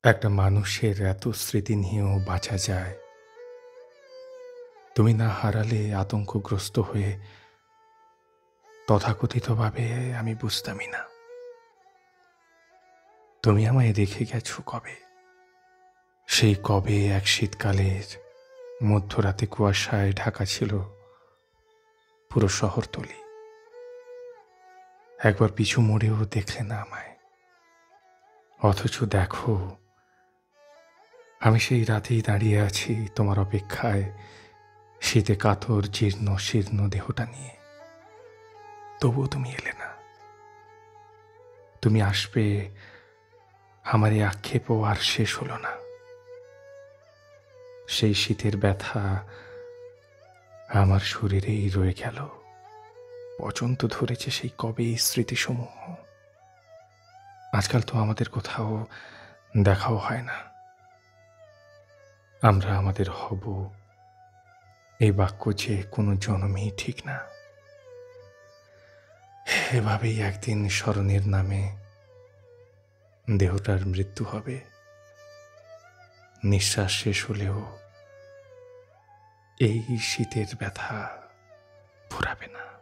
একটা মানুষের এত স্মৃতি নিয়েও বাঁচা যায়। তুমি না হারালে আতঙ্কগ্রস্ত হয়ে তথাকথিতভাবে আমি বুঝতামই না। তুমি আমায় রেখে গেছো কবে? সেই কবে এক শীতকালের মধ্যরাতে কুয়াশায় ঢাকা ছিল পুরো শহরতলি। একবার পিছু মুড়েও দেখলে না আমায়। অথচ দেখো, আমি সেই রাতেই দাঁড়িয়ে আছি তোমার অপেক্ষায়, শীতে কাতর জীর্ণ শীর্ণ দেহটা নিয়ে। তবুও তুমি এলে না। তুমি আসবে, আমার এই আক্ষেপও আর শেষ হলো না। সেই শীতের ব্যথা আমার শরীরেই রয়ে গেল। পর্যন্ত ধরেছে সেই কবে এই স্মৃতিসমূহ। আজকাল তো আমাদের কোথাও দেখাও হয় না। আমরা আমাদের হব, এই বাক্য যে কোনো জনমেই ঠিক না। এভাবেই একদিন স্মরণের নামে দেহটার মৃত্যু হবে। নিঃশ্বাস শেষ হলেও এই শীতের ব্যথা ফুরাবে না।